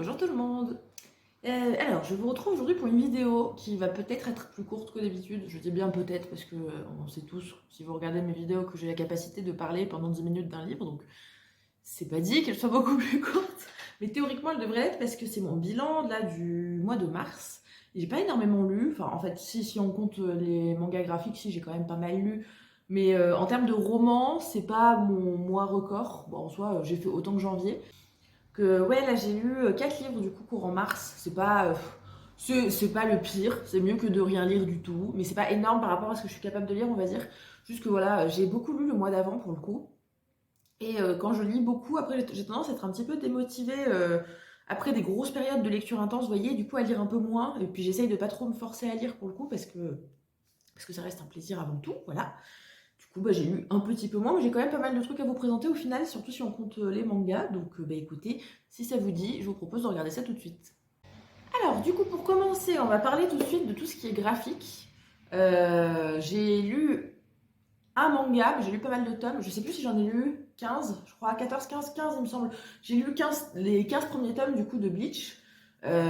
bonjour tout le monde. Alors, je vous retrouve aujourd'hui pour une vidéo qui va peut-être être plus courte que d'habitude. Je dis bien peut-être parce que on sait tous, si vous regardez mes vidéos, que j'ai la capacité de parler pendant 10 minutes d'un livre, donc c'est pas dit qu'elle soit beaucoup plus courte. Mais théoriquement, elle devrait l'être parce que c'est mon bilan là du mois de mars. Et j'ai pas énormément lu, enfin en fait, si on compte les mangas graphiques, si j'ai quand même pas mal lu. Mais en termes de romans, c'est pas mon mois record. Bon, en soi, j'ai fait autant que janvier. Que ouais, là j'ai lu 4 livres du coup courant mars. C'est pas le pire, c'est mieux que de rien lire du tout, mais c'est pas énorme par rapport à ce que je suis capable de lire, on va dire. Juste que voilà, j'ai beaucoup lu le mois d'avant pour le coup. Et quand je lis beaucoup, après j'ai tendance à être un petit peu démotivée après des grosses périodes de lecture intense, vous voyez, du coup à lire un peu moins. Et puis j'essaye de pas trop me forcer à lire pour le coup parce que ça reste un plaisir avant tout, voilà. Du coup, bah, j'ai lu un petit peu moins, mais j'ai quand même pas mal de trucs à vous présenter au final, surtout si on compte les mangas. Donc, bah, écoutez, si ça vous dit, je vous propose de regarder ça tout de suite. Alors, du coup, pour commencer, on va parler tout de suite de tout ce qui est graphique. J'ai lu un manga, mais j'ai lu pas mal de tomes. Je sais plus si j'en ai lu 15, je crois 14, 15, 15 il me semble. J'ai lu les 15 premiers tomes du coup de Bleach.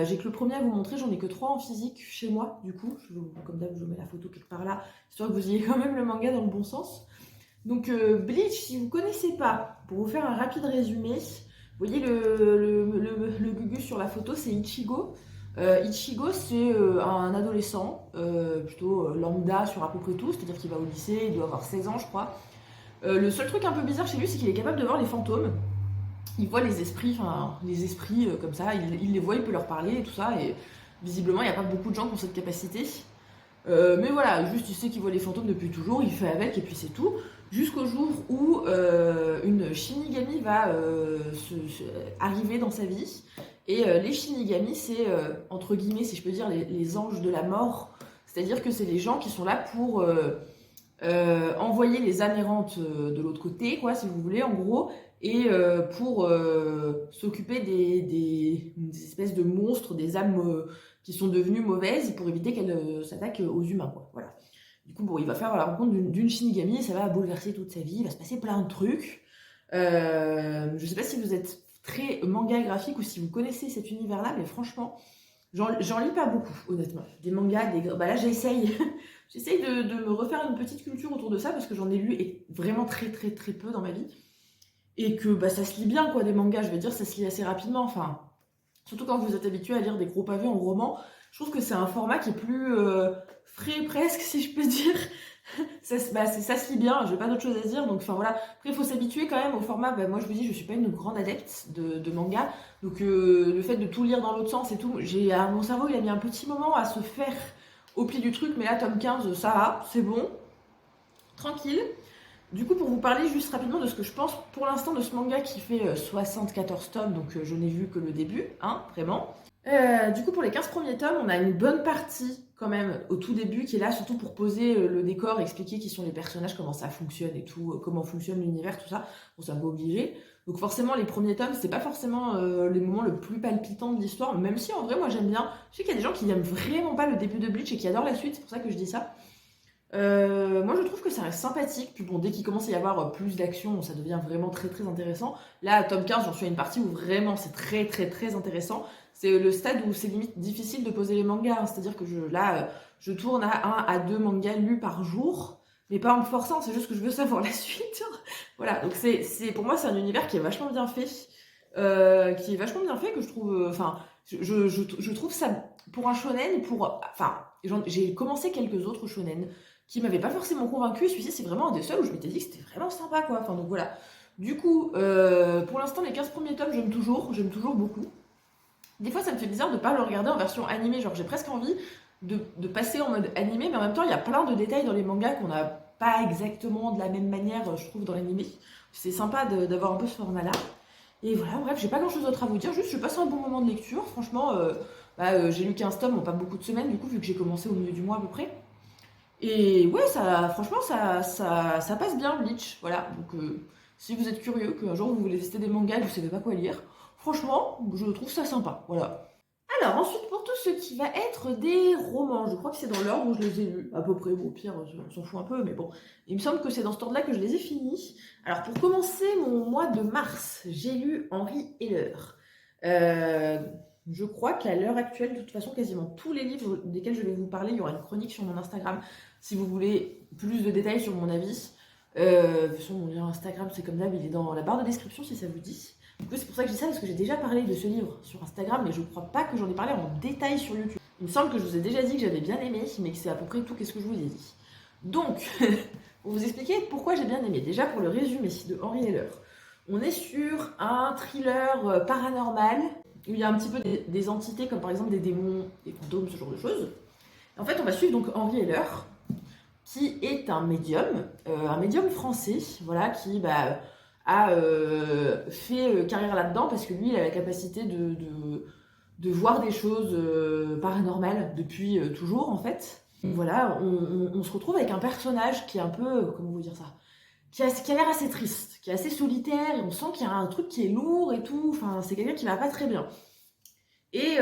J'ai que le premier à vous montrer, j'en ai que 3 en physique chez moi, du coup. Comme d'hab, je mets la photo quelque part là, histoire que vous ayez quand même le manga dans le bon sens. Donc Bleach, si vous ne connaissez pas, pour vous faire un rapide résumé, vous voyez le Gugus sur la photo, c'est Ichigo. Ichigo, c'est un adolescent, plutôt lambda sur à peu près tout, c'est-à-dire qu'il va au lycée, il doit avoir 16 ans je crois. Le seul truc un peu bizarre chez lui, c'est qu'il est capable de voir les fantômes. Il voit les esprits, enfin les esprits comme ça, il les voit, il peut leur parler et tout ça, et visiblement il n'y a pas beaucoup de gens qui ont cette capacité. Mais voilà, juste il sait qu'il voit les fantômes depuis toujours, il fait avec et puis c'est tout. Jusqu'au jour où une Shinigami va arriver dans sa vie. Et les Shinigami, c'est entre guillemets, si je peux dire, les anges de la mort. C'est-à-dire que c'est les gens qui sont là pour envoyer les âmes errantes de l'autre côté, quoi, si vous voulez, en gros, et pour s'occuper des espèces de monstres, des âmes qui sont devenues mauvaises, pour éviter qu'elles s'attaquent aux humains, quoi. Voilà. Du coup, bon, il va faire la rencontre d'une Shinigami, et ça va bouleverser toute sa vie, il va se passer plein de trucs. Je sais pas si vous êtes très manga graphique ou si vous connaissez cet univers-là, mais franchement, j'en lis pas beaucoup, honnêtement. Des mangas, bah là j'essaye. J'essaye de me refaire une petite culture autour de ça parce que j'en ai lu vraiment très très très peu dans ma vie. Et que bah, ça se lit bien, quoi, des mangas. Je veux dire, ça se lit assez rapidement. Enfin, surtout quand vous êtes habitué à lire des gros pavés en roman. Je trouve que c'est un format qui est plus frais presque, si je peux dire. Ça se lit bien, j'ai pas d'autre chose à dire. Donc, enfin voilà. Après, il faut s'habituer quand même au format. Bah, moi, je vous dis, je suis pas une grande adepte de manga. Donc, le fait de tout lire dans l'autre sens et tout, mon cerveau, il a mis un petit moment à se faire au pli du truc. Mais là, tome 15, ça va, c'est bon, tranquille. Du coup, pour vous parler juste rapidement de ce que je pense pour l'instant de ce manga qui fait 74 tomes, donc je n'ai vu que le début, hein, vraiment. Du coup, pour les 15 premiers tomes, on a une bonne partie quand même au tout début qui est là surtout pour poser le décor, expliquer qui sont les personnages, comment ça fonctionne et tout, comment fonctionne l'univers, tout ça. Bon, c'est un peu obligé. Donc forcément, les premiers tomes, c'est pas forcément les moments le plus palpitant de l'histoire, même si en vrai, moi j'aime bien. Je sais qu'il y a des gens qui n'aiment vraiment pas le début de Bleach et qui adorent la suite, c'est pour ça que je dis ça. Moi je trouve que ça reste sympathique, puis bon, dès qu'il commence à y avoir plus d'action, ça devient vraiment très très intéressant. Là, à tome 15, j'en suis à une partie où vraiment c'est très très très intéressant. C'est le stade où c'est limite difficile de poser les mangas, hein. C'est-à-dire que je tourne à 1 à 2 mangas lus par jour, mais pas en me forçant, c'est juste que je veux savoir la suite. Voilà, donc pour moi c'est un univers qui est vachement bien fait, que je trouve, enfin, je trouve ça pour un shonen, j'ai commencé quelques autres shonen qui m'avait pas forcément convaincu. Celui-ci, c'est vraiment un des seuls où je m'étais dit que c'était vraiment sympa, quoi. Enfin, donc voilà. Du coup, pour l'instant, les 15 premiers tomes, j'aime toujours beaucoup. Des fois, ça me fait bizarre de pas le regarder en version animée. Genre, j'ai presque envie de passer en mode animé, mais en même temps, il y a plein de détails dans les mangas qu'on n'a pas exactement de la même manière, je trouve, dans l'animé. C'est sympa d'avoir un peu ce format-là. Et voilà, bref, j'ai pas grand-chose d'autre à vous dire. Juste, je passe un bon moment de lecture. Franchement, j'ai lu 15 tomes en pas beaucoup de semaines, du coup, vu que j'ai commencé au milieu du mois à peu près. Et ouais, franchement, ça passe bien, Bleach. Voilà, donc si vous êtes curieux, qu'un jour vous voulez tester des mangas et que vous savez pas quoi lire, franchement, je trouve ça sympa. Voilà. Alors, ensuite, pour tout ce qui va être des romans, je crois que c'est dans l'ordre où je les ai lus, à peu près. Bon, au pire, on s'en fout un peu, mais bon. Il me semble que c'est dans cet ordre-là que je les ai finis. Alors, pour commencer mon mois de mars, j'ai lu Henri Heller. Euh, je crois qu'à l'heure actuelle, de toute façon, quasiment tous les livres desquels je vais vous parler, il y aura une chronique sur mon Instagram. Si vous voulez plus de détails sur mon avis, sur mon lien Instagram, c'est comme d'hab, il est dans la barre de description si ça vous dit. Du coup, c'est pour ça que je dis ça, parce que j'ai déjà parlé de ce livre sur Instagram, mais je crois pas que j'en ai parlé en détail sur YouTube. Il me semble que je vous ai déjà dit que j'avais bien aimé, mais que c'est à peu près tout qu'est-ce que je vous ai dit. Donc, pour vous expliquer pourquoi j'ai bien aimé, déjà pour le résumé de Henri Heller, on est sur un thriller paranormal où il y a un petit peu des entités comme par exemple des démons, des fantômes, ce genre de choses. En fait, on va suivre donc Henri Heller, qui est un médium français, voilà, qui a fait carrière là-dedans parce que lui, il a la capacité de voir des choses paranormales depuis toujours, en fait. Voilà, on se retrouve avec un personnage qui est un peu, comment vous dire ça, qui a l'air assez triste, qui est assez solitaire, et on sent qu'il y a un truc qui est lourd et tout, enfin, c'est quelqu'un qui va pas très bien. Et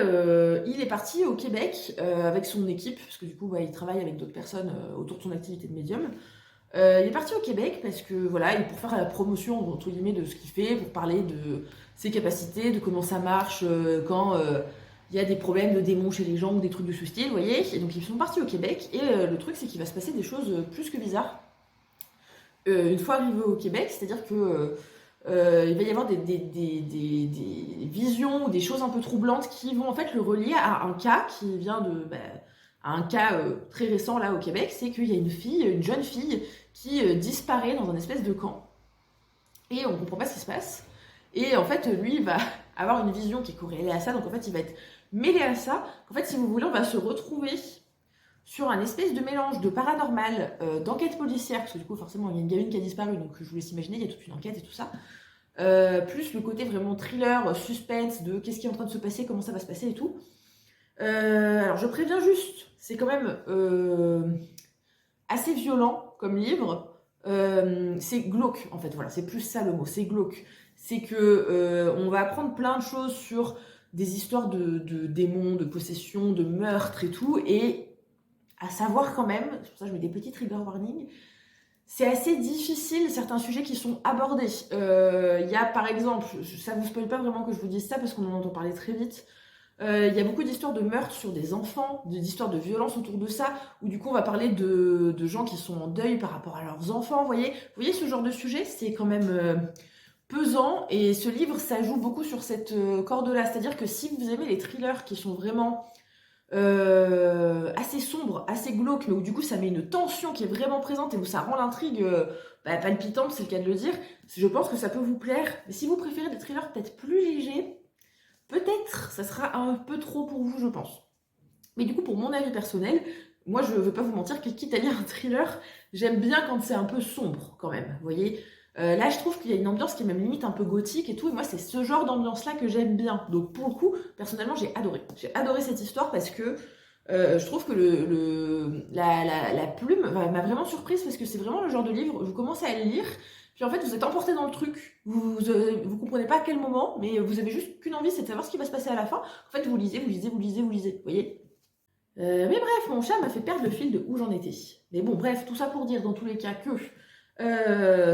il est parti au Québec avec son équipe, parce que du coup, il travaille avec d'autres personnes autour de son activité de médium. Il est parti au Québec parce que voilà, pour faire la promotion entre guillemets de ce qu'il fait, pour parler de ses capacités, de comment ça marche quand il y a des problèmes de démons chez les gens ou des trucs de ce style, vous voyez. Et donc ils sont partis au Québec et le truc c'est qu'il va se passer des choses plus que bizarres une fois arrivé au Québec, c'est-à-dire que il va y avoir des visions ou des choses un peu troublantes qui vont en fait le relier à un cas qui vient à un cas très récent là au Québec, c'est qu'il y a une jeune fille qui disparaît dans un espèce de camp et on comprend pas ce qui se passe. Et en fait, lui, il va avoir une vision qui est corrélée à ça, donc en fait, il va être mêlé à ça. En fait, si vous voulez, on va se retrouver sur un espèce de mélange de paranormal, d'enquête policière, parce que du coup, forcément, il y a une gamine qui a disparu, donc je vous laisse imaginer, il y a toute une enquête et tout ça. Plus le côté vraiment thriller, suspense, de qu'est-ce qui est en train de se passer, comment ça va se passer et tout. Alors, je préviens juste, c'est quand même assez violent comme livre. C'est glauque, en fait, voilà, c'est plus ça le mot, c'est glauque. C'est que on va apprendre plein de choses sur des histoires de démons, de possession, de meurtres et tout, et à savoir quand même, c'est pour ça que je mets des petits trigger warnings, c'est assez difficile certains sujets qui sont abordés. Il y a par exemple, ça vous spoil pas vraiment que je vous dise ça parce qu'on en entend parler très vite, il y a beaucoup d'histoires de meurtres sur des enfants, d'histoires de violence autour de ça, où du coup on va parler de gens qui sont en deuil par rapport à leurs enfants, vous voyez ce genre de sujet, c'est quand même pesant, et ce livre, ça joue beaucoup sur cette corde-là, c'est-à-dire que si vous aimez les thrillers qui sont vraiment assez sombre, assez glauque, mais où du coup ça met une tension qui est vraiment présente et où ça rend l'intrigue palpitante, c'est le cas de le dire, je pense que ça peut vous plaire. Mais si vous préférez des thrillers peut-être plus légers, peut-être ça sera un peu trop pour vous, je pense. Mais du coup, pour mon avis personnel, moi je veux pas vous mentir que quitte à lire un thriller, j'aime bien quand c'est un peu sombre quand même, vous voyez. Là, je trouve qu'il y a une ambiance qui est même limite un peu gothique et tout, et moi, c'est ce genre d'ambiance-là que j'aime bien. Donc, pour le coup, personnellement, j'ai adoré. J'ai adoré cette histoire parce que je trouve que la plume m'a vraiment surprise parce que c'est vraiment le genre de livre, vous commencez à le lire, puis en fait, vous êtes emporté dans le truc. Vous comprenez pas à quel moment, mais vous avez juste qu'une envie, c'est de savoir ce qui va se passer à la fin. En fait, vous lisez, vous voyez. Mais bref, mon chat m'a fait perdre le fil de où j'en étais. Mais bon, bref, tout ça pour dire dans tous les cas que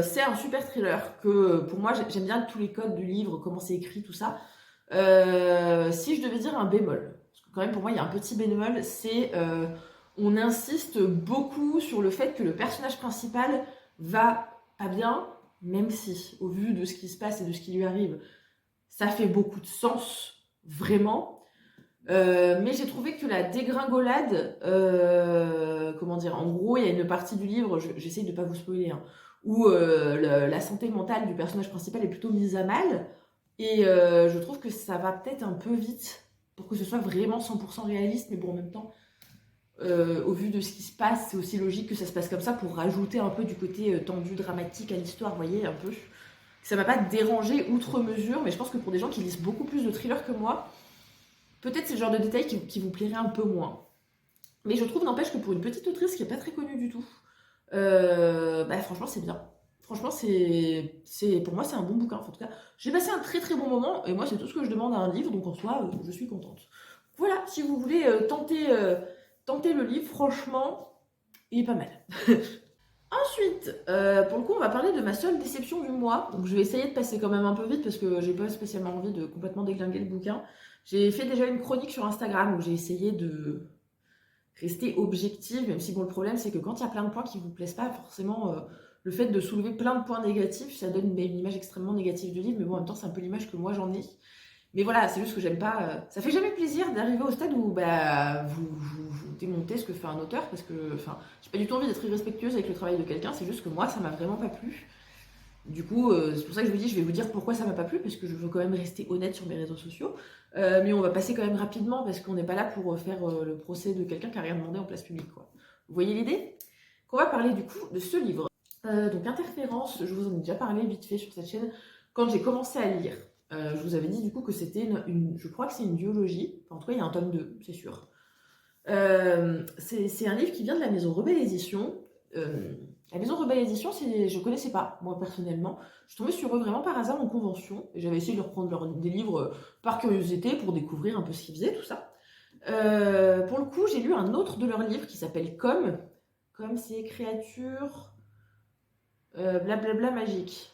c'est un super thriller, que pour moi j'aime bien tous les codes du livre, comment c'est écrit, tout ça. Si je devais dire un bémol, parce que quand même pour moi il y a un petit bémol, c'est on insiste beaucoup sur le fait que le personnage principal va pas bien, même si au vu de ce qui se passe et de ce qui lui arrive, ça fait beaucoup de sens, vraiment. Mais j'ai trouvé que la dégringolade, comment dire, en gros, il y a une partie du livre, j'essaye de pas vous spoiler, hein, où la santé mentale du personnage principal est plutôt mise à mal, et je trouve que ça va peut-être un peu vite pour que ce soit vraiment 100% réaliste, mais bon, en même temps, au vu de ce qui se passe, c'est aussi logique que ça se passe comme ça pour rajouter un peu du côté tendu, dramatique à l'histoire, vous voyez, un peu. Ça m'a pas dérangé outre mesure, mais je pense que pour des gens qui lisent beaucoup plus de thrillers que moi, peut-être c'est le genre de détail qui vous plairait un peu moins. Mais je trouve, n'empêche que pour une petite autrice qui n'est pas très connue du tout, franchement, c'est bien. Franchement, pour moi, c'est un bon bouquin. En tout cas, j'ai passé un très très bon moment, et moi, c'est tout ce que je demande à un livre, donc en soi, je suis contente. Voilà, si vous voulez tenter le livre, franchement, il est pas mal. Ensuite, pour le coup, on va parler de ma seule déception du mois. Donc je vais essayer de passer quand même un peu vite parce que j'ai pas spécialement envie de complètement déglinguer le bouquin. J'ai fait déjà une chronique sur Instagram où j'ai essayé de rester objective, même si bon, le problème c'est que quand il y a plein de points qui vous plaisent pas, forcément, le fait de soulever plein de points négatifs, ça donne une image extrêmement négative du livre, mais bon, en même temps, c'est un peu l'image que moi j'en ai. Mais voilà, c'est juste que j'aime pas. Ça fait jamais plaisir d'arriver au stade où bah, vous démontez ce que fait un auteur, parce que enfin, j'ai pas du tout envie d'être irrespectueuse avec le travail de quelqu'un, c'est juste que moi, ça m'a vraiment pas plu. Du coup, c'est pour ça que je vous dis, je vais vous dire pourquoi ça m'a pas plu, parce que je veux quand même rester honnête sur mes réseaux sociaux. Mais on va passer quand même rapidement, parce qu'on n'est pas là pour faire le procès de quelqu'un qui a rien demandé en place publique, quoi. Vous voyez l'idée? Qu'on va parler du coup de ce livre. Donc Interférence, je vous en ai déjà parlé vite fait sur cette chaîne quand j'ai commencé à lire. Je vous avais dit du coup que c'était je crois que c'est une duologie, enfin, en tout cas il y a un tome 2, c'est sûr. C'est un livre qui vient de la maison Rebelle Édition. La maison Rebelle Édition, je connaissais pas, moi personnellement. Je suis tombée sur eux vraiment par hasard en convention, et j'avais essayé de reprendre des livres par curiosité pour découvrir un peu ce qu'ils faisaient, tout ça. Pour le coup, j'ai lu un autre de leurs livres qui s'appelle Comme. Comme c'est créature blablabla magique.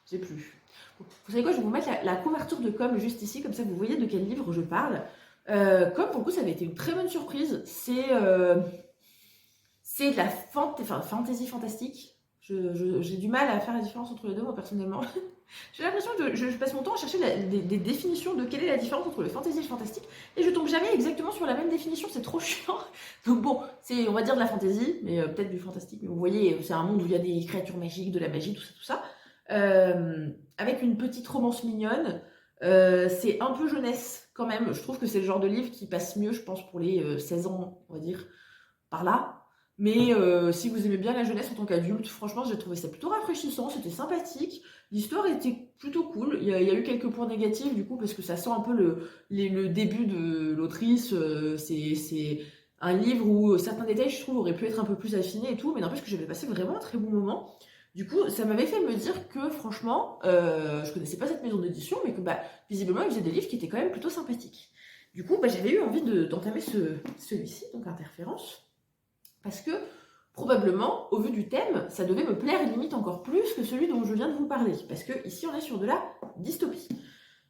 J'ai plus. Vous savez quoi, je vais vous mettre la couverture de Com juste ici, comme ça vous voyez de quel livre je parle. Com, pour le coup, ça avait été une très bonne surprise. C'est de la fantasy fantastique. J'ai du mal à faire la différence entre les deux, moi, personnellement. J'ai l'impression que je passe mon temps à chercher des définitions de quelle est la différence entre le fantasy et le fantastique, et je tombe jamais exactement sur la même définition, c'est trop chiant. Donc bon, c'est, on va dire de la fantasy, mais peut-être du fantastique, mais vous voyez, c'est un monde où il y a des créatures magiques, de la magie, tout ça. Avec une petite romance mignonne. C'est un peu jeunesse quand même. Je trouve que c'est le genre de livre qui passe mieux, je pense, pour les 16 ans, on va dire, par là. Mais si vous aimez bien la jeunesse en tant qu'adulte, franchement, j'ai trouvé ça plutôt rafraîchissant, c'était sympathique. L'histoire était plutôt cool. Il y a eu quelques points négatifs, du coup, parce que ça sent un peu le début de l'autrice. C'est un livre où certains détails, je trouve, auraient pu être un peu plus affinés et tout, mais n'empêche que j'avais passé vraiment un très bon moment. Du coup, ça m'avait fait me dire que, franchement, je connaissais pas cette maison d'édition, mais que, bah, visiblement, ils faisaient des livres qui étaient quand même plutôt sympathiques. Du coup, bah, j'avais eu envie d'entamer celui-ci, donc Interférence. Parce que probablement, au vu du thème, ça devait me plaire limite encore plus que celui dont je viens de vous parler. Parce que ici, on est sur de la dystopie.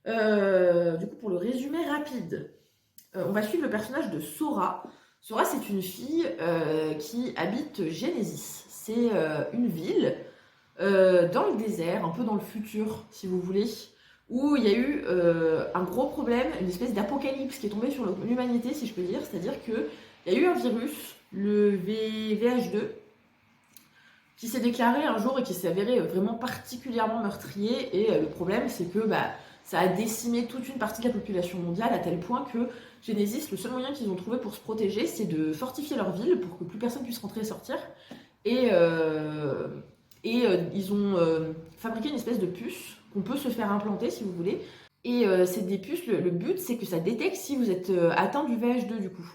Du coup, pour le résumé rapide, on va suivre le personnage de Sora. Sora, c'est une fille qui habite Genesis. C'est une ville dans le désert, un peu dans le futur, si vous voulez, où il y a eu un gros problème, une espèce d'apocalypse qui est tombée sur l'humanité, si je peux dire. C'est-à-dire qu'il y a eu un virus, le VH2, qui s'est déclaré un jour et qui s'est avéré vraiment particulièrement meurtrier. Et le problème, c'est que bah, ça a décimé toute une partie de la population mondiale à tel point que Genesis, le seul moyen qu'ils ont trouvé pour se protéger, c'est de fortifier leur ville pour que plus personne puisse rentrer et sortir. Et, ils ont fabriqué une espèce de puce qu'on peut se faire implanter si vous voulez. Et c'est des puces, le but c'est que ça détecte si vous êtes atteint du VH2 du coup.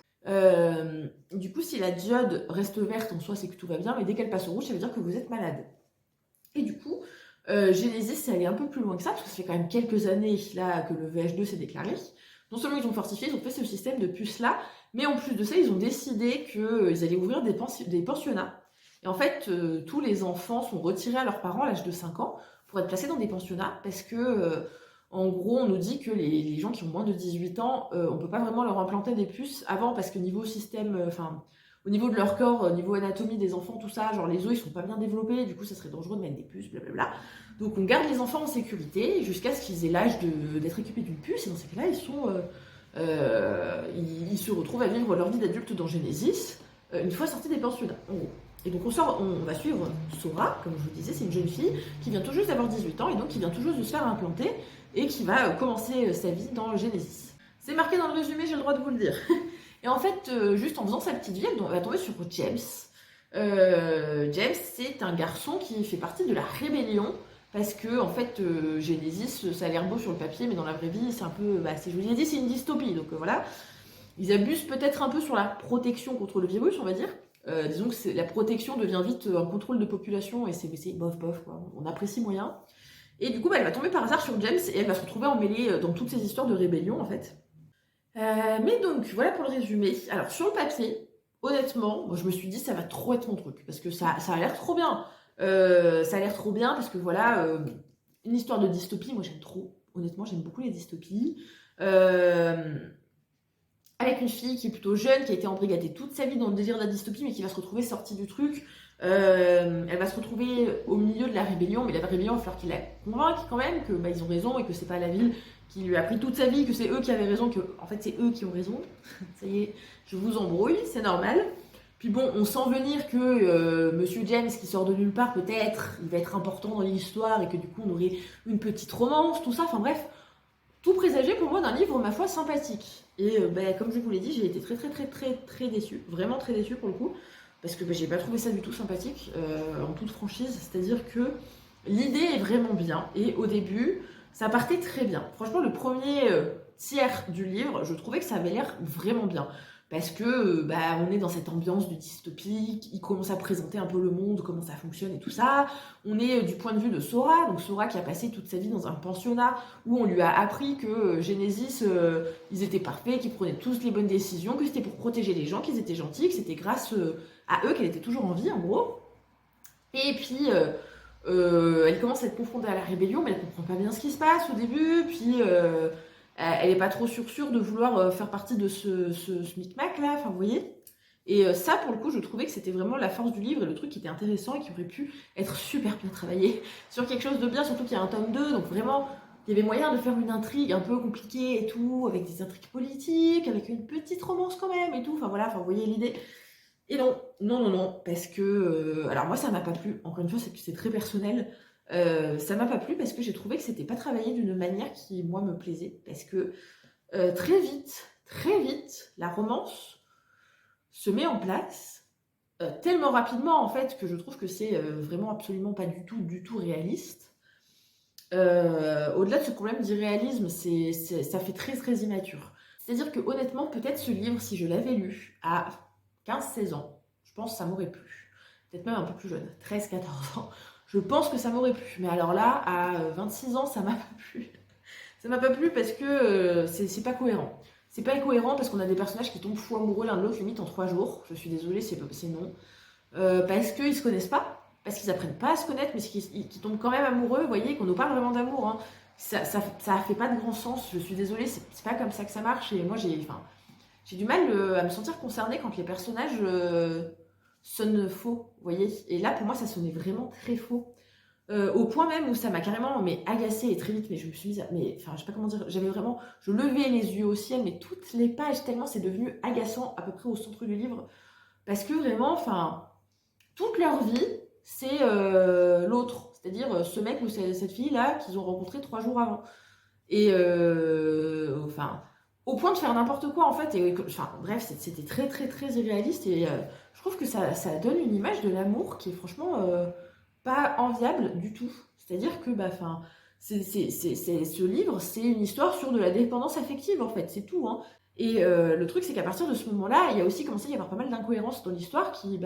Du coup, si la diode reste verte en soi, c'est que tout va bien, mais dès qu'elle passe au rouge, ça veut dire que vous êtes malade. Et du coup, Genesis, c'est allé un peu plus loin que ça, parce que ça fait quand même quelques années là que le VH2 s'est déclaré. Non seulement ils ont fortifié, ils ont fait ce système de puces-là, mais en plus de ça, ils ont décidé qu'ils allaient ouvrir des pensionnats. Et en fait, tous les enfants sont retirés à leurs parents à l'âge de 5 ans pour être placés dans des pensionnats, parce que, en gros, on nous dit que les gens qui ont moins de 18 ans, on peut pas vraiment leur implanter des puces avant, parce que niveau système, enfin, au niveau de leur corps, au niveau anatomie des enfants, tout ça, genre les os ils sont pas bien développés, du coup ça serait dangereux de mettre des puces, blablabla. Donc on garde les enfants en sécurité jusqu'à ce qu'ils aient l'âge d'être équipés d'une puce, et dans ces cas-là, ils se retrouvent à vivre leur vie d'adulte dans Genesis, une fois sortis des pensionnats, en gros. Et donc on va suivre Sora, comme je vous disais, c'est une jeune fille qui vient tout juste d'avoir 18 ans et donc qui vient tout juste de se faire implanter et qui va commencer sa vie dans Genesis. C'est marqué dans le résumé, j'ai le droit de vous le dire. Et en fait, juste en faisant sa petite vie, elle va tomber sur James. James, c'est un garçon qui fait partie de la rébellion parce que en fait, Genesis, ça a l'air beau sur le papier, mais dans la vraie vie, c'est un peu, je vous l'ai dit, c'est une dystopie, donc voilà. Ils abusent peut-être un peu sur la protection contre le virus, on va dire. Disons que la protection devient vite un contrôle de population et c'est bof bof quoi. On apprécie moyen. Et du coup, elle va tomber par hasard sur James et elle va se retrouver emmêlée dans toutes ces histoires de rébellion en fait. Mais donc, voilà pour le résumé. Alors, sur le papier, honnêtement, moi je me suis dit ça va trop être mon truc, parce que ça a l'air trop bien. Ça a l'air trop bien parce que voilà, une histoire de dystopie, moi j'aime trop. Honnêtement, j'aime beaucoup les dystopies. Euh, avec une fille qui est plutôt jeune, qui a été embrigadée toute sa vie dans le désir de la dystopie, mais qui va se retrouver sortie du truc. Elle va se retrouver au milieu de la rébellion, mais la rébellion, il va falloir qu'il la convainque quand même que bah, ils ont raison et que c'est pas la ville qui lui a pris toute sa vie, que c'est eux qui avaient raison, que en fait c'est eux qui ont raison. Ça y est, je vous embrouille, c'est normal. Puis bon, on sent venir que Monsieur James, qui sort de nulle part, peut-être, il va être important dans l'histoire et que du coup on aurait une petite romance, tout ça. Enfin bref, tout présagé pour moi d'un livre, ma foi, sympathique. Et comme je vous l'ai dit, j'ai été très déçue, vraiment très déçue pour le coup, parce que j'ai pas trouvé ça du tout sympathique, en toute franchise. C'est-à-dire que l'idée est vraiment bien, et au début, ça partait très bien. Franchement, le premier tiers du livre, je trouvais que ça avait l'air vraiment bien. Parce que on est dans cette ambiance du dystopique, il commence à présenter un peu le monde, comment ça fonctionne et tout ça. On est du point de vue de Sora, donc Sora qui a passé toute sa vie dans un pensionnat où on lui a appris que Genesis, ils étaient parfaits, qu'ils prenaient tous les bonnes décisions, que c'était pour protéger les gens, qu'ils étaient gentils, que c'était grâce à eux qu'elle était toujours en vie, en gros. Et puis, elle commence à être confrontée à la rébellion, mais elle comprend pas bien ce qui se passe au début, puis elle est pas trop sûre de vouloir faire partie de ce micmac là, enfin vous voyez. Et ça, pour le coup, je trouvais que c'était vraiment la force du livre et le truc qui était intéressant et qui aurait pu être super bien travaillé sur quelque chose de bien, surtout qu'il y a un tome 2, donc vraiment, il y avait moyen de faire une intrigue un peu compliquée et tout, avec des intrigues politiques, avec une petite romance quand même et tout, enfin voilà, enfin vous voyez l'idée. Et non, parce que... alors moi, ça m'a pas plu, encore une fois, c'est très personnel. Ça m'a pas plu parce que j'ai trouvé que c'était pas travaillé d'une manière qui, moi, me plaisait. Parce que très vite, la romance se met en place tellement rapidement, en fait, que je trouve que c'est vraiment absolument pas du tout réaliste. Au-delà de ce problème d'irréalisme, ça fait très immature. C'est-à-dire que honnêtement, peut-être ce livre, si je l'avais lu à 15-16 ans, je pense que ça m'aurait plu. Peut-être même un peu plus jeune, 13-14 ans. Je pense que ça m'aurait plu. Mais alors là, à 26 ans, ça m'a pas plu. Ça m'a pas plu parce que c'est pas cohérent. C'est pas cohérent parce qu'on a des personnages qui tombent fou amoureux l'un de l'autre limite en 3 jours. Je suis désolée, c'est non. Parce qu'ils se connaissent pas, parce qu'ils apprennent pas à se connaître, mais qu'ils tombent quand même amoureux, vous voyez, qu'on nous parle vraiment d'amour. Hein. Ça fait pas de grand sens, je suis désolée, c'est pas comme ça que ça marche. Et moi, j'ai du mal à me sentir concernée quand les personnages sonnent faux, vous voyez. Et là, pour moi, ça sonnait vraiment très faux. Au point même où ça m'a carrément agacée et très vite, mais je me suis mise je sais pas comment dire, je levais les yeux au ciel, mais toutes les pages, tellement c'est devenu agaçant à peu près au centre du livre, parce que vraiment, toute leur vie, c'est l'autre, c'est-à-dire ce mec ou cette fille-là qu'ils ont rencontré 3 jours avant. Et au point de faire n'importe quoi en fait. Et bref, c'était très irréaliste et je trouve que ça donne une image de l'amour qui est franchement pas enviable du tout. C'est-à-dire que ce livre, c'est une histoire sur de la dépendance affective en fait, c'est tout. Hein. Et le truc, c'est qu'à partir de ce moment-là, il y a aussi commencé à y avoir pas mal d'incohérences dans l'histoire qui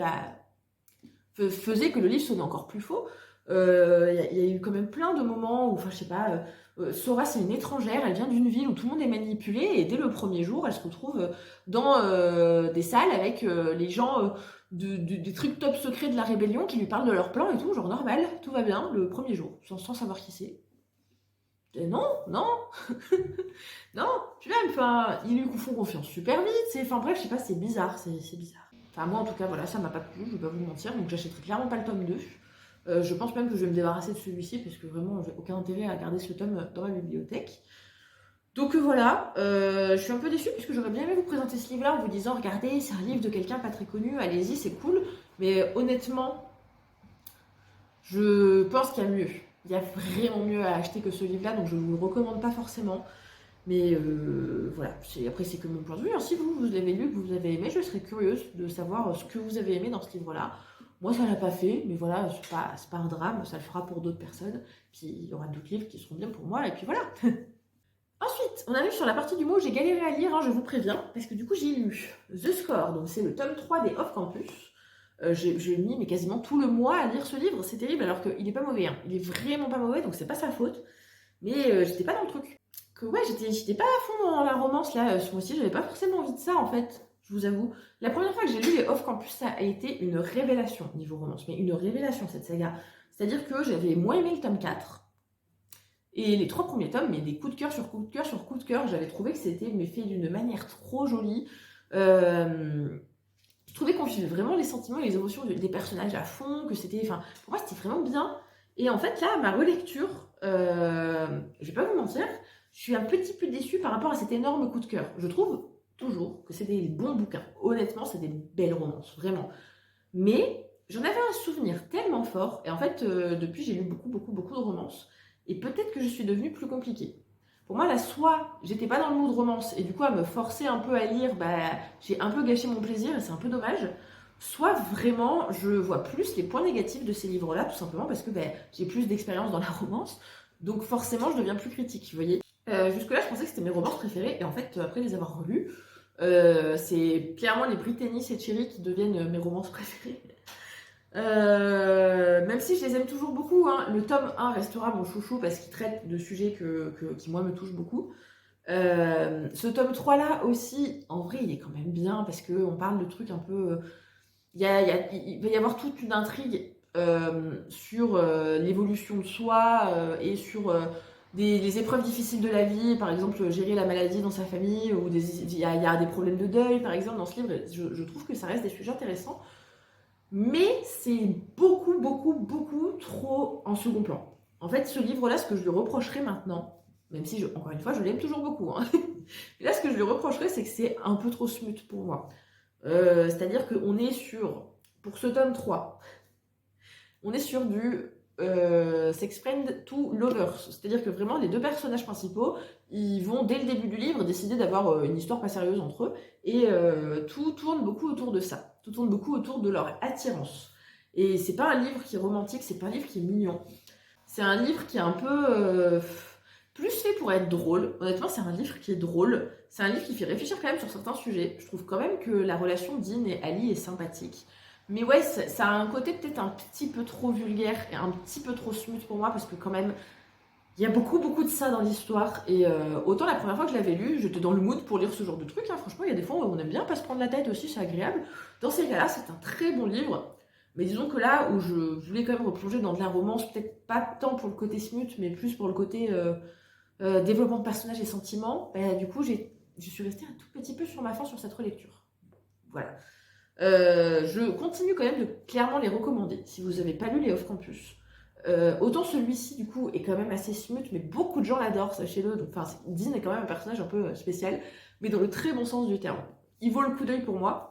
faisait que le livre sonnait encore plus faux. Il y a eu quand même plein de moments où, je sais pas, Sora c'est une étrangère, elle vient d'une ville où tout le monde est manipulé et dès le premier jour, elle se retrouve dans des salles avec les gens des trucs top secrets de la rébellion qui lui parlent de leur plan et tout, genre normal, tout va bien, le premier jour, sans savoir qui c'est. Et non, non, puis même, ils lui font confiance super vite, bref, je sais pas, c'est bizarre, c'est bizarre. Moi en tout cas, voilà, ça m'a pas plu, je vais pas vous mentir, donc j'achèterai clairement pas le tome 2. Je pense même que je vais me débarrasser de celui-ci parce que vraiment j'ai aucun intérêt à garder ce tome dans ma bibliothèque. Donc voilà, je suis un peu déçue puisque j'aurais bien aimé vous présenter ce livre-là en vous disant regardez, c'est un livre de quelqu'un pas très connu, allez-y, c'est cool. Mais honnêtement, je pense qu'il y a mieux. Il y a vraiment mieux à acheter que ce livre-là, donc je ne vous le recommande pas forcément. Mais voilà, après c'est que mon point de vue. Alors, si vous l'avez lu, que vous avez aimé, je serais curieuse de savoir ce que vous avez aimé dans ce livre-là. Moi, ça l'a pas fait, mais voilà, c'est pas un drame, ça le fera pour d'autres personnes. Puis il y aura d'autres livres qui seront bien pour moi, et puis voilà. Ensuite, on arrive sur la partie du mot où j'ai galéré à lire, hein, je vous préviens, parce que du coup j'ai lu The Score, donc c'est le tome 3 des Off Campus. J'ai mis mais quasiment tout le mois à lire ce livre, c'est terrible, alors qu'il est pas mauvais, hein. Il est vraiment pas mauvais, donc c'est pas sa faute. Mais j'étais pas dans le truc. Ouais, j'étais pas à fond dans la romance là, ce mois-ci, j'avais pas forcément envie de ça en fait. je vous avoue. La première fois que j'ai lu les Off Campus, ça a été une révélation niveau romance, mais une révélation cette saga. C'est-à-dire que j'avais moins aimé le tome 4, et les 3 premiers tomes, mais des coups de cœur sur coups de cœur sur coups de cœur, j'avais trouvé que c'était fait d'une manière trop jolie. Je trouvais qu'on vivait vraiment les sentiments et les émotions des personnages à fond, que c'était, enfin, pour moi c'était vraiment bien. Et en fait là, ma relecture, je vais pas vous mentir, je suis un petit peu déçue par rapport à cet énorme coup de cœur. Je trouve toujours que c'est des bons bouquins. Honnêtement, c'est des belles romances, vraiment. Mais j'en avais un souvenir tellement fort, et en fait, depuis j'ai lu beaucoup de romances, et peut-être que je suis devenue plus compliquée. Pour moi, là, soit j'étais pas dans le mood romance, et du coup, à me forcer un peu à lire, bah, j'ai un peu gâché mon plaisir, et c'est un peu dommage. Soit vraiment, je vois plus les points négatifs de ces livres-là, tout simplement parce que bah, j'ai plus d'expérience dans la romance, donc forcément, je deviens plus critique, vous voyez. Jusque-là, je pensais que c'était mes romances préférées, et en fait, après les avoir relus, c'est clairement les Brittany et Cherry qui deviennent mes romances préférées. Même si je les aime toujours beaucoup, hein, le tome 1 restera mon chouchou parce qu'il traite de sujets qui moi me touchent beaucoup. Ce tome 3 là aussi, en vrai, il est quand même bien parce qu'on parle de trucs un peu. Il va y avoir toute une intrigue sur l'évolution de soi et sur les épreuves difficiles de la vie, par exemple gérer la maladie dans sa famille, ou il y a des problèmes de deuil par exemple dans ce livre. Je trouve que ça reste des sujets intéressants. Mais c'est beaucoup trop en second plan. En fait, ce livre-là, ce que je lui reprocherais maintenant, même si, encore une fois, je l'aime toujours beaucoup, hein. Mais là, ce que je lui reprocherais, c'est que c'est un peu trop smooth pour moi. C'est-à-dire qu'on est sur, pour ce tome 3, on est sur du Sex Friend to Lovers. C'est-à-dire que vraiment, les 2 personnages principaux, ils vont, dès le début du livre, décider d'avoir une histoire pas sérieuse entre eux. Et tout tourne beaucoup autour de ça. Tout tourne beaucoup autour de leur attirance. Et c'est pas un livre qui est romantique, c'est pas un livre qui est mignon. C'est un livre qui est un peu plus fait pour être drôle. Honnêtement, c'est un livre qui est drôle. C'est un livre qui fait réfléchir quand même sur certains sujets. Je trouve quand même que la relation Dean et Ali est sympathique. Mais ouais, ça a un côté peut-être un petit peu trop vulgaire et un petit peu trop smooth pour moi, parce que quand même, il y a beaucoup de ça dans l'histoire. Et autant la première fois que je l'avais lu, j'étais dans le mood pour lire ce genre de truc, hein. Franchement, il y a des fois où on aime bien pas se prendre la tête aussi, c'est agréable. Dans ces cas-là, c'est un très bon livre. Mais disons que là, où je voulais quand même replonger dans de la romance, peut-être pas tant pour le côté smooth, mais plus pour le côté développement de personnages et sentiments, bah, du coup, je suis restée un tout petit peu sur ma faim sur cette relecture. Voilà. Je continue quand même de clairement les recommander si vous n'avez pas lu les Off Campus. Autant celui-ci du coup est quand même assez smooth, mais beaucoup de gens l'adorent, sachez-le. Donc, enfin, Dean est quand même un personnage un peu spécial, mais dans le très bon sens du terme. Il vaut le coup d'œil pour moi.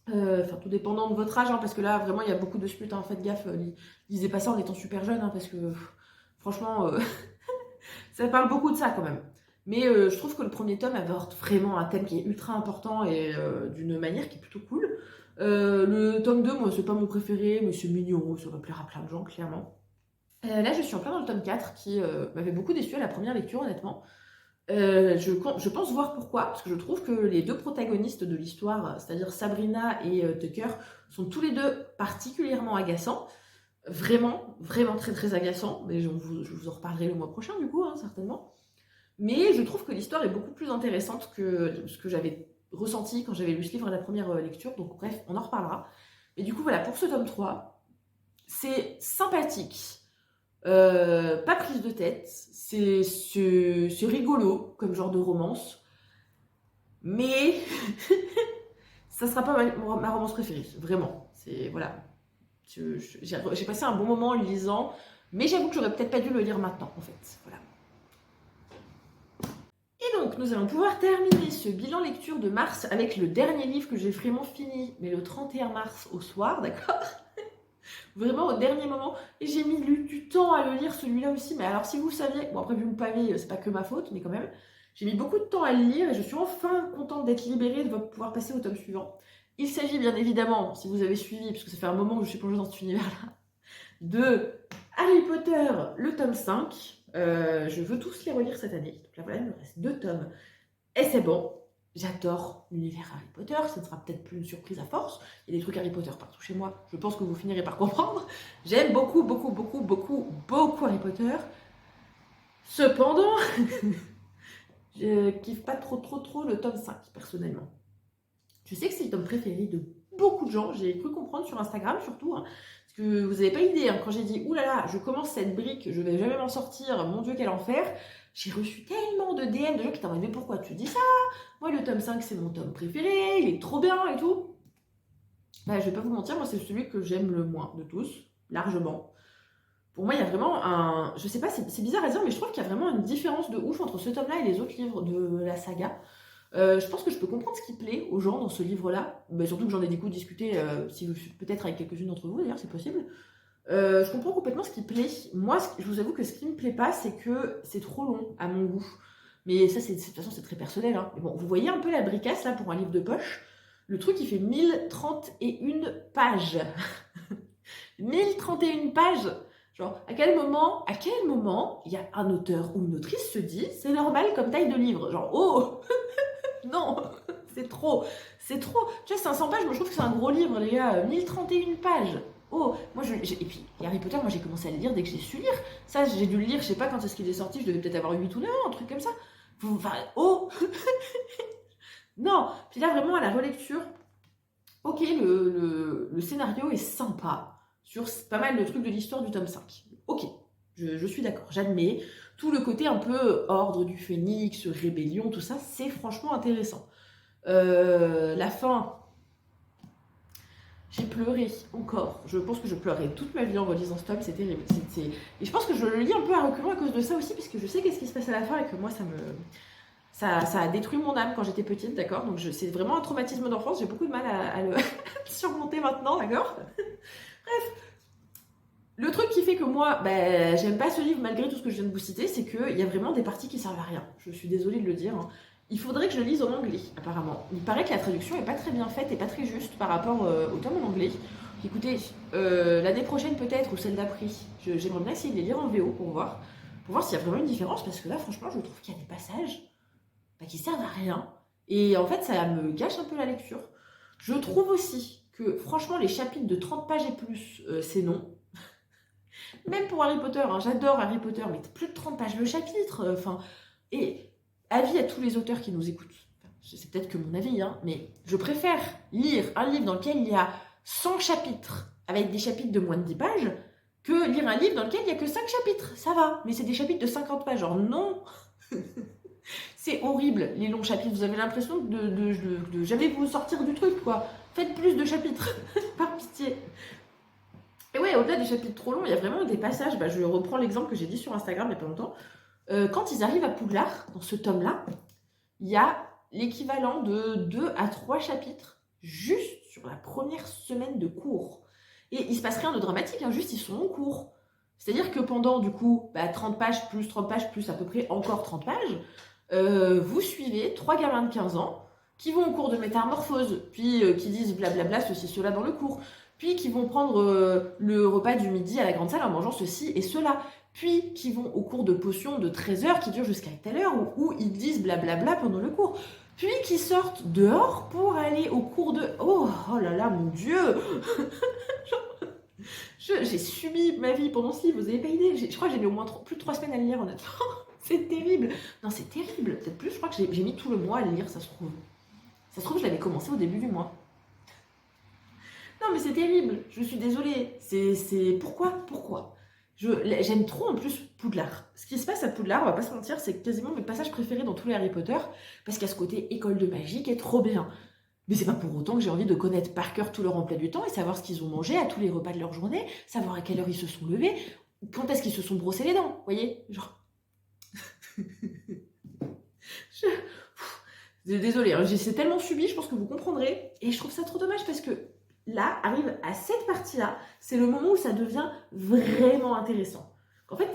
Enfin, tout dépendant de votre âge, hein, parce que là vraiment il y a beaucoup de smut, hein, faites gaffe, lisez pas ça en étant super jeune, hein, parce que franchement ça parle beaucoup de ça quand même. Mais je trouve que le premier tome aborde vraiment un thème qui est ultra important et d'une manière qui est plutôt cool. Le tome 2, moi, c'est pas mon préféré, mais c'est mignon, ça va plaire à plein de gens, clairement. Là, je suis en plein dans le tome 4 qui m'avait beaucoup déçu à la première lecture, honnêtement. Je pense voir pourquoi, parce que je trouve que les 2 protagonistes de l'histoire, c'est-à-dire Sabrina et Tucker, sont tous les 2 particulièrement agaçants. Vraiment très agaçants. Mais je vous en reparlerai le mois prochain, du coup, hein, certainement. Mais je trouve que l'histoire est beaucoup plus intéressante que ce que j'avais ressenti quand j'avais lu ce livre à la première lecture. Donc bref, on en reparlera. Mais du coup, voilà, pour ce tome 3, c'est sympathique. Pas prise de tête. C'est rigolo comme genre de romance. Mais ça sera pas ma romance préférée. Vraiment. C'est, voilà. J'ai passé un bon moment en le lisant. Mais j'avoue que j'aurais peut-être pas dû le lire maintenant, en fait. Voilà. Et donc, nous allons pouvoir terminer ce bilan lecture de mars avec le dernier livre que j'ai vraiment fini, mais le 31 mars au soir, d'accord? Vraiment au dernier moment. Et j'ai mis du temps à le lire, celui-là aussi. Mais alors, si vous saviez, bon après, vu le pavé, c'est pas que ma faute, mais quand même, j'ai mis beaucoup de temps à le lire et je suis enfin contente d'être libérée, de pouvoir passer au tome suivant. Il s'agit bien évidemment, si vous avez suivi, parce que ça fait un moment que je suis plongée dans cet univers-là, de Harry Potter, le tome 5. Je veux tous les relire cette année. Donc là, voilà, il me reste 2 tomes. Et c'est bon. J'adore l'univers Harry Potter. Ça ne sera peut-être plus une surprise à force. Il y a des trucs Harry Potter partout chez moi. Je pense que vous finirez par comprendre. J'aime beaucoup Harry Potter. Cependant, je kiffe pas trop le tome 5, personnellement. Je sais que c'est le tome préféré de beaucoup de gens, j'ai cru comprendre sur Instagram surtout, hein, parce que vous n'avez pas idée, hein, quand j'ai dit « Ouh là là, je commence cette brique, je vais jamais m'en sortir, mon Dieu, quel enfer !» J'ai reçu tellement de DM de gens qui t'ont dit « Mais pourquoi tu dis ça? Moi, le tome 5, c'est mon tome préféré, il est trop bien et tout. » Bah, je vais pas vous mentir, moi, c'est celui que j'aime le moins de tous, largement. Pour moi, il y a vraiment un... Je sais pas, c'est bizarre à dire, mais je trouve qu'il y a vraiment une différence de ouf entre ce tome-là et les autres livres de la saga. Je pense que je peux comprendre ce qui plaît aux gens dans ce livre-là. Bah, surtout que j'en ai du coup discuté, peut-être avec quelques-unes d'entre vous, d'ailleurs, c'est possible. Je comprends complètement ce qui plaît. Moi, je vous avoue que ce qui me plaît pas, c'est que c'est trop long, à mon goût. Mais ça, de toute façon, c'est très personnel, hein. Mais bon, vous voyez un peu la bricasse, là, pour un livre de poche. Le truc, il fait 1031 pages. 1031 pages. Genre, à quel moment, il y a un auteur ou une autrice se dit, c'est normal comme taille de livre. Genre, oh non, c'est trop, c'est trop. Tu vois, 500 pages, moi je trouve que c'est un gros livre, les gars. 1031 pages. Oh, moi et puis Harry Potter, moi j'ai commencé à le lire dès que j'ai su lire. Ça, j'ai dû le lire, je sais pas quand est-ce qu'il est sorti, je devais peut-être avoir 8 ou 9 ans, un truc comme ça. Enfin, oh non. Puis là, vraiment, à la relecture, ok, le scénario est sympa sur pas mal de trucs de l'histoire du tome 5. Ok, je suis d'accord, j'admets. Tout le côté un peu ordre du phénix, rébellion, tout ça, c'est franchement intéressant. La fin, j'ai pleuré encore. Je pense que je pleurerai toute ma vie en relisant ce tome, c'est terrible. Et je pense que je le lis un peu à reculons à cause de ça aussi, parce que je sais qu'est-ce qui se passe à la fin et que moi, ça a détruit mon âme quand j'étais petite, d'accord? Donc c'est vraiment un traumatisme d'enfance, j'ai beaucoup de mal à le surmonter maintenant, d'accord? Bref, le truc qui fait que moi, bah, j'aime pas ce livre malgré tout ce que je viens de vous citer, c'est qu'il y a vraiment des parties qui servent à rien. Je suis désolée de le dire, hein. Il faudrait que je le lise en anglais, apparemment. Il paraît que la traduction est pas très bien faite et pas très juste par rapport au tome en anglais. Écoutez, l'année prochaine peut-être, ou celle d'après, j'aimerais bien essayer de les lire en VO pour voir s'il y a vraiment une différence, parce que là, franchement, je trouve qu'il y a des passages qui servent à rien. Et en fait, ça me gâche un peu la lecture. Je trouve aussi que, franchement, les chapitres de 30 pages et plus, c'est non. Même pour Harry Potter, hein, j'adore Harry Potter, mais plus de 30 pages le chapitre. Enfin, et avis à tous les auteurs qui nous écoutent. Enfin, c'est peut-être que mon avis, hein, mais je préfère lire un livre dans lequel il y a 100 chapitres, avec des chapitres de moins de 10 pages, que lire un livre dans lequel il n'y a que 5 chapitres. Ça va, mais c'est des chapitres de 50 pages. Genre, non. C'est horrible, les longs chapitres. Vous avez l'impression de jamais vous sortir du truc, quoi. Faites plus de chapitres, par pitié. Et ouais, au-delà des chapitres trop longs, il y a vraiment des passages. Bah, je reprends l'exemple que j'ai dit sur Instagram il n'y a pas longtemps. Quand ils arrivent à Poudlard, dans ce tome-là, il y a l'équivalent de 2 à 3 chapitres juste sur la première semaine de cours. Et il se passe rien de dramatique, hein, juste ils sont en cours. C'est-à-dire que pendant, du coup, 30 pages plus à peu près encore 30 pages, vous suivez 3 gamins de 15 ans qui vont au cours de métamorphose, puis qui disent blablabla, ceci, cela dans le cours, puis qui vont prendre le repas du midi à la grande salle en mangeant ceci et cela, puis qui vont au cours de potions de 13 heures qui durent jusqu'à telle heure, où ils disent blablabla pendant le cours, puis qui sortent dehors pour aller au cours de... Oh là là, mon Dieu. J'ai subi ma vie pendant ce livre, vous n'avez pas idée. Je crois que j'ai mis au moins plus de 3 semaines à le lire, honnêtement. C'est terrible. Non, c'est terrible. Peut-être plus, je crois que j'ai mis tout le mois à le lire, ça se trouve. Ça se trouve, je l'avais commencé au début du mois. Non, mais c'est terrible. Je suis désolée. Pourquoi j'aime trop en plus Poudlard. Ce qui se passe à Poudlard, on va pas se mentir, c'est quasiment mes passages préférés dans tous les Harry Potter, parce qu'il y a ce côté école de magie qui est trop bien. Mais c'est pas pour autant que j'ai envie de connaître par cœur tout leur emploi du temps et savoir ce qu'ils ont mangé à tous les repas de leur journée, savoir à quelle heure ils se sont levés, quand est-ce qu'ils se sont brossés les dents, vous voyez, genre... Désolée, hein, c'est tellement subi, je pense que vous comprendrez, et je trouve ça trop dommage parce que là, arrive à cette partie-là, c'est le moment où ça devient vraiment intéressant. En fait,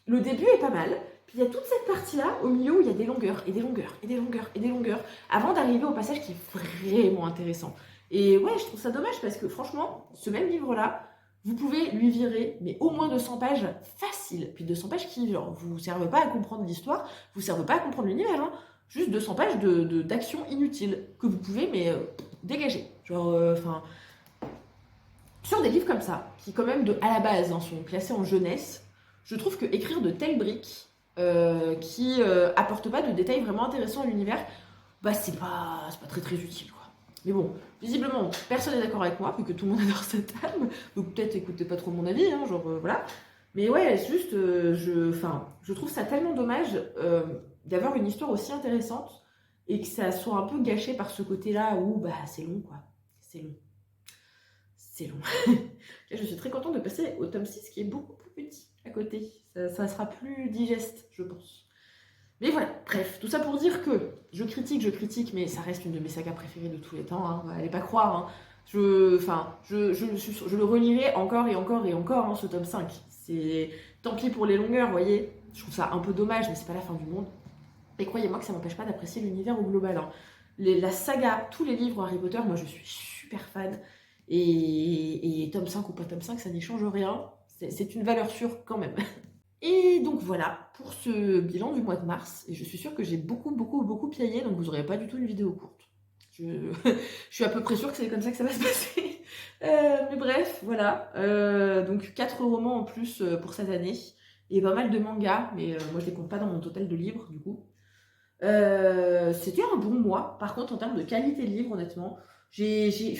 le début est pas mal, puis il y a toute cette partie-là, au milieu, où il y a des longueurs, et des longueurs, et des longueurs, et des longueurs, avant d'arriver au passage qui est vraiment intéressant. Et ouais, je trouve ça dommage, parce que franchement, ce même livre-là, vous pouvez lui virer, mais au moins 200 pages facile. Puis 200 pages qui, genre, vous servent pas à comprendre l'histoire, vous servent pas à comprendre l'univers, hein. Juste 200 pages d'action inutile, que vous pouvez, mais dégager. Genre, sur des livres comme ça, qui quand même, à la base, hein, sont classés en jeunesse, je trouve que écrire de telles briques, qui apportent pas de détails vraiment intéressants à l'univers, bah c'est pas très très utile, quoi. Mais bon, visiblement, personne n'est d'accord avec moi, vu que tout le monde adore cette âme. Donc peut-être écoutez pas trop mon avis, hein, genre voilà. Mais ouais, c'est juste, je trouve ça tellement dommage d'avoir une histoire aussi intéressante et que ça soit un peu gâché par ce côté-là où bah c'est long quoi. C'est long. C'est long. Là, je suis très contente de passer au tome 6 qui est beaucoup plus petit à côté. Ça sera plus digeste, je pense. Mais voilà, bref, tout ça pour dire que je critique, mais ça reste une de mes sagas préférées de tous les temps, hein, allez pas croire. Hein. Je le relirai encore et encore et encore, hein, ce tome 5. C'est tant pis pour les longueurs, vous voyez. Je trouve ça un peu dommage, mais c'est pas la fin du monde. Et croyez-moi que ça m'empêche pas d'apprécier l'univers au global. Hein. La saga, tous les livres Harry Potter, moi je suis super fan. Et tome 5 ou pas tome 5, ça n'y change rien. C'est une valeur sûre quand même. Et donc voilà pour ce bilan du mois de mars. Et je suis sûre que j'ai beaucoup piaillé, donc vous n'aurez pas du tout une vidéo courte. Je suis à peu près sûre que c'est comme ça que ça va se passer. Mais bref, voilà. Donc 4 romans en plus pour cette année. Et pas mal de mangas, mais moi je les compte pas dans mon total de livres du coup. C'était un bon mois. Par contre, en termes de qualité de livre, honnêtement, j'ai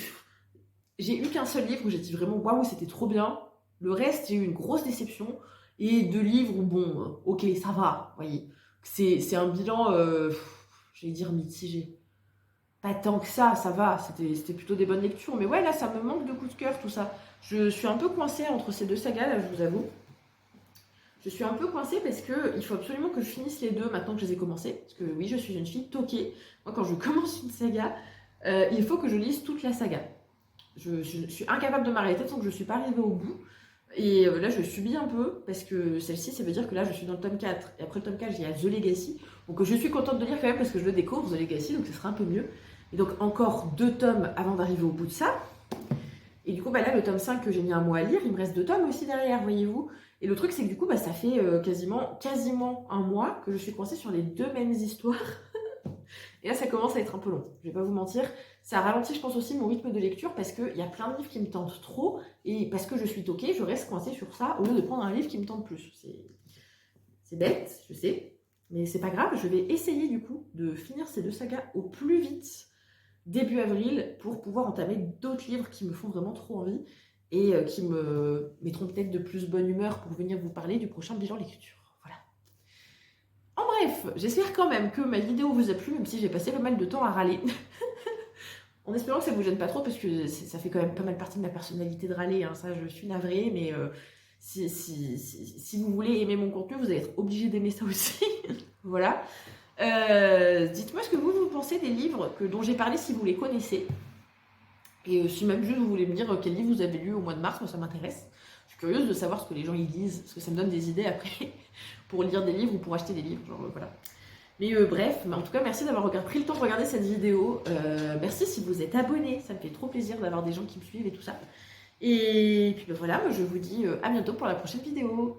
eu qu'un seul livre où j'ai dit vraiment waouh, c'était trop bien. Le reste, j'ai eu une grosse déception. Et 2 livres où, bon, ok, ça va, vous voyez. C'est un bilan, j'allais dire mitigé. Pas tant que ça va. C'était plutôt des bonnes lectures. Mais ouais, là, ça me manque de coup de cœur, tout ça. Je suis un peu coincée entre ces 2 sagas, là, je vous avoue. Je suis un peu coincée parce qu'il faut absolument que je finisse les 2 maintenant que je les ai commencés. Parce que oui, je suis une fille toquée. Moi, quand je commence une saga, il faut que je lise toute la saga. Je suis incapable de m'arrêter tant que je ne suis pas arrivée au bout. Et là, je subis un peu, parce que celle-ci, ça veut dire que là, je suis dans le tome 4. Et après le tome 4, il y a The Legacy. Donc je suis contente de lire quand même, parce que je le découvre, The Legacy, donc ce sera un peu mieux. Et donc encore 2 tomes avant d'arriver au bout de ça. Et du coup, bah là, le tome 5 que j'ai mis un mois à lire, il me reste 2 tomes aussi derrière, voyez-vous. Et le truc, c'est que du coup, bah, ça fait quasiment un mois que je suis coincée sur les 2 mêmes histoires. Et là, ça commence à être un peu long, je vais pas vous mentir. Ça ralentit, je pense, aussi mon rythme de lecture parce qu'il y a plein de livres qui me tentent trop et parce que je suis toquée, je reste coincée sur ça au lieu de prendre un livre qui me tente plus. C'est bête, je sais, mais c'est pas grave. Je vais essayer du coup de finir ces 2 sagas au plus vite début avril pour pouvoir entamer d'autres livres qui me font vraiment trop envie et qui me mettront peut-être de plus bonne humeur pour venir vous parler du prochain bilan lecture. Voilà. En bref, j'espère quand même que ma vidéo vous a plu, même si j'ai passé pas mal de temps à râler. En espérant que ça vous gêne pas trop, parce que ça fait quand même pas mal partie de ma personnalité de râler, hein. Ça je suis navrée, mais si vous voulez aimer mon contenu, vous allez être obligé d'aimer ça aussi. Voilà. Dites-moi ce que vous pensez des livres dont j'ai parlé, si vous les connaissez. Et si même juste vous voulez me dire quel livre vous avez lu au mois de mars, moi ça m'intéresse. Je suis curieuse de savoir ce que les gens y lisent, parce que ça me donne des idées après pour lire des livres ou pour acheter des livres, genre voilà. Mais bref, en tout cas, merci d'avoir pris le temps de regarder cette vidéo. Merci si vous êtes abonnés, ça me fait trop plaisir d'avoir des gens qui me suivent et tout ça. Et puis voilà, moi je vous dis à bientôt pour la prochaine vidéo.